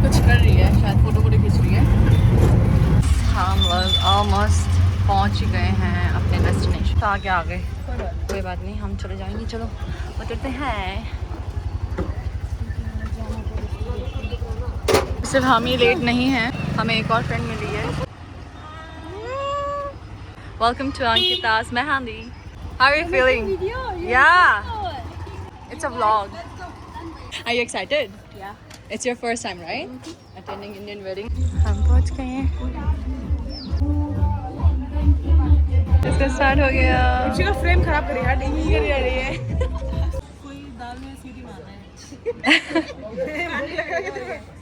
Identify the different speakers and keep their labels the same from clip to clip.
Speaker 1: कुछ कर रही है, शायद फोटो खींच रही है। हम लोग ऑलमोस्ट पहुंच ही गए हैं अपने डेस्टिनेशन। तो आगे आ गए, कोई बात नहीं, हम चले जाएंगे। चलो उतरते हैं। सिर्फ हम ही लेट नहीं हैं, हमें एक और फ्रेंड मिली है। Welcome to Ankita's mehndi. How are you feeling? Yeah, it's a vlog. Are you excited?
Speaker 2: Yeah.
Speaker 1: It's your first time, right? Attending Indian wedding. हम पहुंच गए हैं। इसका स्टार्ट हो गया।
Speaker 2: रुचि का फ्रेम खराब करी यार, नहीं कर रही है। कोई दाल में सीटी मारना है।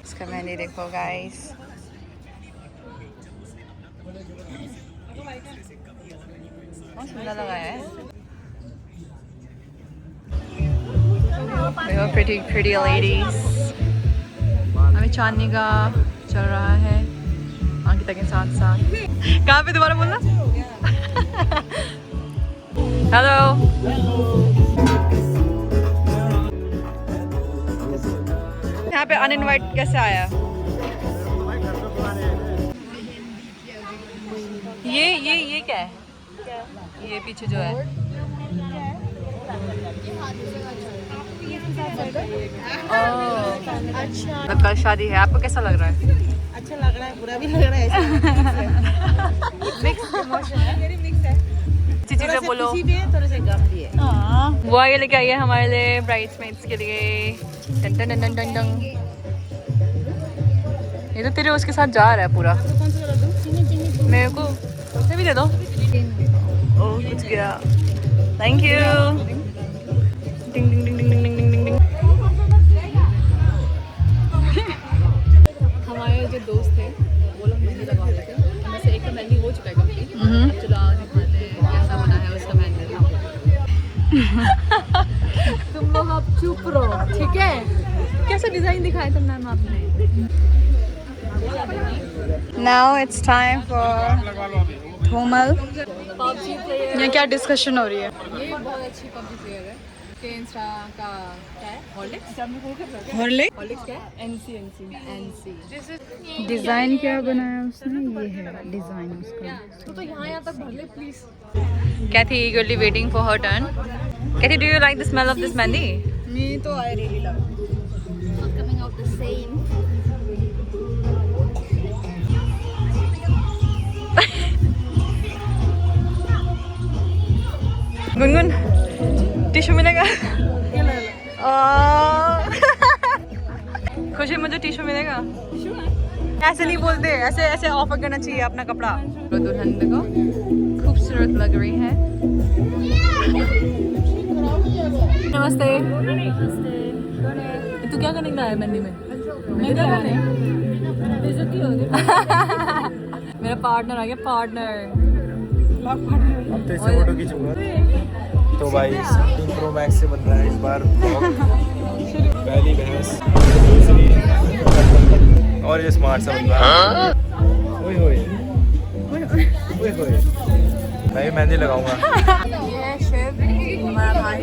Speaker 1: इसका मेहंदी देखो गाइस। बहुत सुंदर लगा है। देखो pretty pretty ladies। हमें चांदनी का चल रहा है अंकिता के साथ साथ। कहाँ पे दोबारा बोलना? हेलो। यहाँ पे अनइनवाइट कैसे आया? ये क्या है? ये पीछे जो है अच्छा, कल शादी है। आपको कैसा लग रहा है?
Speaker 2: अच्छा लग रहा है, बुरा भी लग रहा है।
Speaker 1: मिक्स इमोशन है।
Speaker 2: मेरी मिक्स है,
Speaker 1: अच्छी चीजें बोलो।
Speaker 2: खुशी भी है, थोड़ा सा गम भी है।
Speaker 1: वो आगे लेके आई है हमारे लिए ब्राइड्समेड्स के लिए। टन टन टन टन टन। ये तो तेरे उसके साथ जा रहा है पूरा।
Speaker 2: कौन सा वाला दूं?
Speaker 1: मेरे को उसे भी दे दो। ओह कुछ गया। Thank you. डिंग डिंग डिंग डिंग डिंग डिंग डिंग डिंग। हमारे जो दोस्त थे वो लोग मेहंदी लगा रहे थे, उनमें से एक का मेहंदी हो चुका है कंप्लीट। चलो आज दिखाते हैं कैसा बना है उसका मेहंदी। तुम लोग अब चुप रहो, ठीक है? कैसा डिजाइन दिखाया था मैम आपने? Now it's time for Dhumal. PUBG player. ये क्या डिस्कशन हो रही है? ये बहुत अच्छी पबजी प्लेयर है। के इंस्टा का क्या है? हॉर्लिक्स क्या है? NC।
Speaker 3: डिजाइन क्या बनाया उसने? ये है डिजाइन उसका।
Speaker 1: तो यहाँ तक भर ले please. Kathy eagerly waiting for her turn. Kathy, do you like the smell of this mehndi?
Speaker 2: Me तो I really love it.
Speaker 3: Coming out the same.
Speaker 1: Gungun tissue मिलेगा? खुशी मुझे टिश्यू मिलेगा? ऐसे नहीं बोलते, ऐसे ऐसे ऑफर करना चाहिए अपना कपड़ा। दुल्हन देखो खूबसूरत लग रही है। नमस्ते। तू क्या करने का है मेहंदी में? मेहंदी लगाने? मेरा पार्टनर आ गया, पार्टनर।
Speaker 4: अब तो इससे फोटो खींचूंगा। तो भाई 17 Pro Max से बन रहा है इस बार ब्लॉग। पहली भैंस, दूसरी और ये स्मार्ट सा बन रहा है। ओए होए ओए होए। मैं भी मेहंदी लगाऊंगा।
Speaker 1: ये शिव हमारा भाई,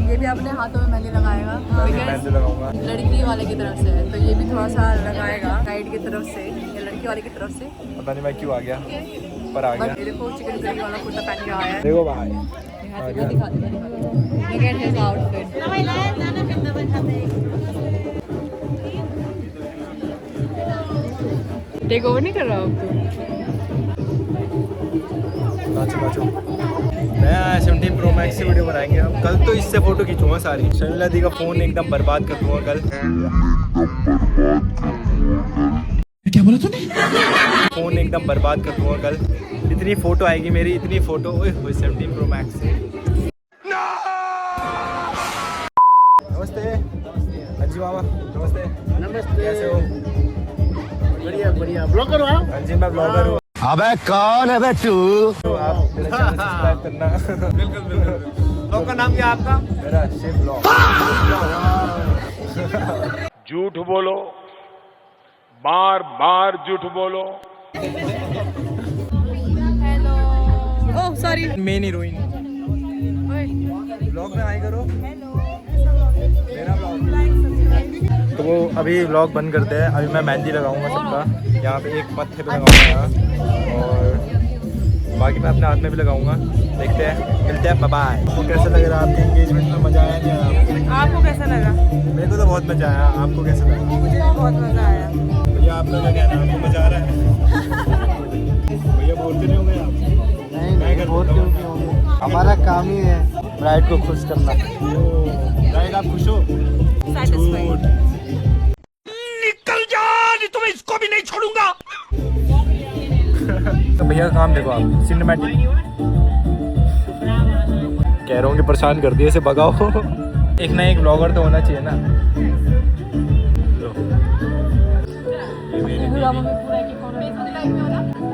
Speaker 1: ये भी अपने हाथों में मेहंदी लगाएगा।
Speaker 4: मैं भी मेहंदी लगाऊंगा।
Speaker 1: लड़की वाले की तरफ से है तो ये भी थोड़ा सा लगाएगा गाइड की तरफ से या लड़की वाले की तरफ से।
Speaker 4: पता नहीं मैं क्यों आ गया, पर आ गया।
Speaker 1: मेरे को चिकन करी वाला कुर्ता पहन के आया है।
Speaker 4: देखो भाई
Speaker 1: दिखा दे। Look at his outfit. Take over नहीं कर रहा हूँ?
Speaker 4: नाचो नाचो। नया 17 Pro Max से वीडियो बनाएंगे हम। कल तो इससे फोटो खींचूंगा सारी। शर्मिला दी का फोन एकदम बर्बाद कर दूंगा कल। क्या बोला तूने? फोन एकदम बर्बाद कर दूंगा कल। इतनी फोटो आएगी मेरी, इतनी फोटो। ओए 17 Pro Max से। नमस्ते। हाँ जी मामा नमस्ते।
Speaker 5: नमस्ते।
Speaker 4: कैसे हो?
Speaker 5: बढ़िया बढ़िया। ब्लॉगर हो आप?
Speaker 4: हाँ जी मैं ब्लॉगर हूँ।
Speaker 5: अबे कौन है बे तू?
Speaker 4: तो आप मेरा चैनल सब्सक्राइब करना।
Speaker 5: बिल्कुल बिल्कुल। ब्लॉग का नाम क्या है आपका?
Speaker 4: मेरा शिव ब्लॉग।
Speaker 6: झूठ बोलो, बार बार झूठ बोलो।
Speaker 1: Oh sorry.
Speaker 4: Main heroine blog में आई करो। मेरा ब्लॉग तो वो अभी व्लॉग बंद करते हैं। अभी मैं मेहंदी लगाऊंगा सबका, यहाँ पे एक मत्थे पे लगाऊंगा यहाँ, और बाकी मैं अपने हाथ में भी लगाऊंगा। देखते हैं, मिलते हैं, बाय बाय। आपको कैसा लग रहा है आपके एंगेजमेंट में? मज़ा आया नहीं आया?
Speaker 2: आपको कैसा लगा?
Speaker 4: मेरे को तो बहुत मज़ा आया। आपको कैसा लगा?
Speaker 2: मुझे भी बहुत मजा आया।
Speaker 4: भैया आपका क्या कहना है? आपको मज़ा आ रहा है? भैया बोलते नहीं होंगे आप?
Speaker 5: नहीं बहुत क्यों होंगे, हमारा काम ही है ब्राइड को खुश करना।
Speaker 4: ब्राइड आप खुश हो?
Speaker 2: Satisfied.
Speaker 6: निकल जा, नहीं तो मैं इसको भी नहीं छोड़ूंगा।
Speaker 4: तो भैया का काम देखो आप, सिनेमैटिक। कह रहा हूँ कि परेशान कर दिए, इसे भगाओ। एक ना एक ब्लॉगर तो होना चाहिए ना।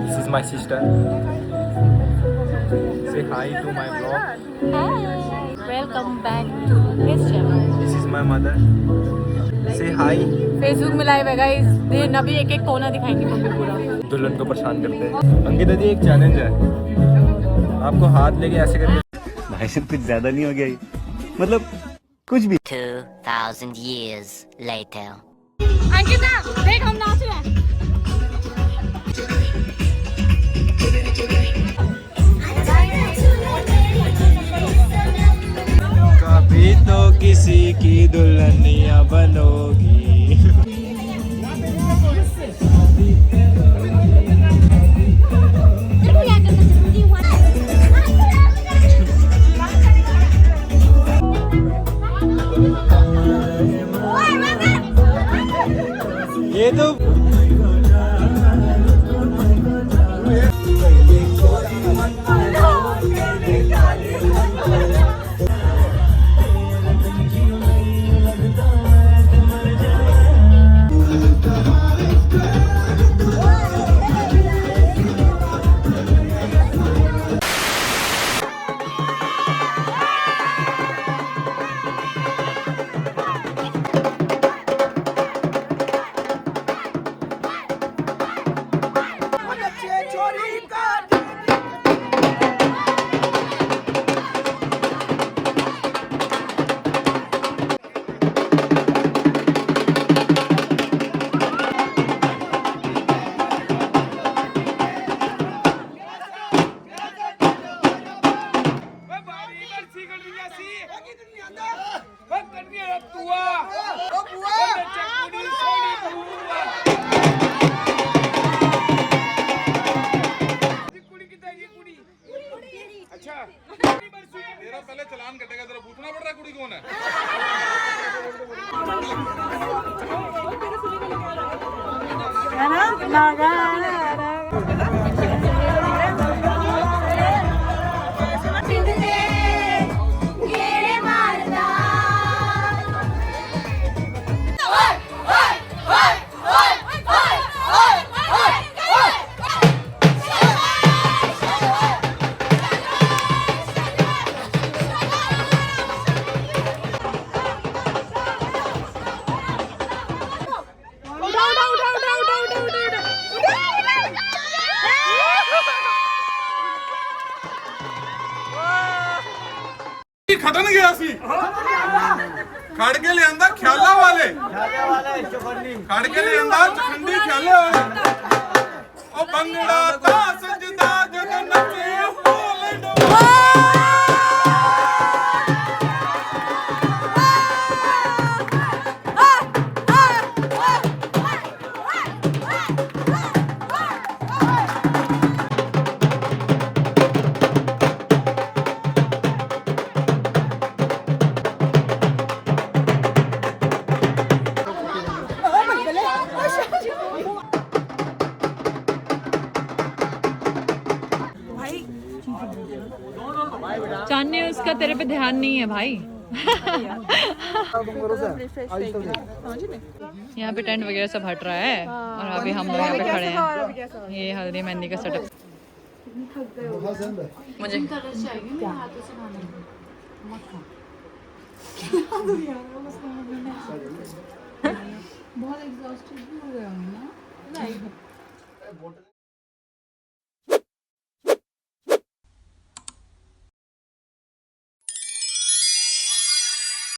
Speaker 4: This is my sister. Say hi to my blog.
Speaker 1: Welcome back to his channel.
Speaker 4: This is my mother. Say hi.
Speaker 1: Facebook में लाइव है गाइस, दिन अभी एक एक कोना दिखाएंगे मम्मी पूरा।
Speaker 4: दुल्हन को परेशान करते हैं। अंकिता जी एक चैलेंज है, आपको हाथ लेके ऐसे करके।
Speaker 5: भाई सिर्फ कुछ ज्यादा नहीं हो गया ये? मतलब कुछ भी।
Speaker 7: 2,000 years later.
Speaker 1: अंकिता देख हम नाच रहे हैं।
Speaker 4: कभी तो किसी की दुल्हनिया बनोगी। ये तो
Speaker 6: तेरा पहले चलान कटेगा, तेरा पूछना पड़ रहा है कुड़ी कौन है।
Speaker 2: है ना?
Speaker 6: खटन गया सी खड़ के लियांदा ख्याला वाले खड़ के लियांदा चखंडी ख्याले वाले ओ भंगड़ा ता सजदा जग नचे
Speaker 1: चांदनी उसका तेरे पे ध्यान नहीं है भाई। यहाँ पे टेंट वगैरह सब हट रहा है और अभी हम लोग यहाँ पे खड़े हैं। ये हल्दी मेहंदी का सेटअप। मुझे बहुत एग्जॉस्टेड हो गया हूँ ना।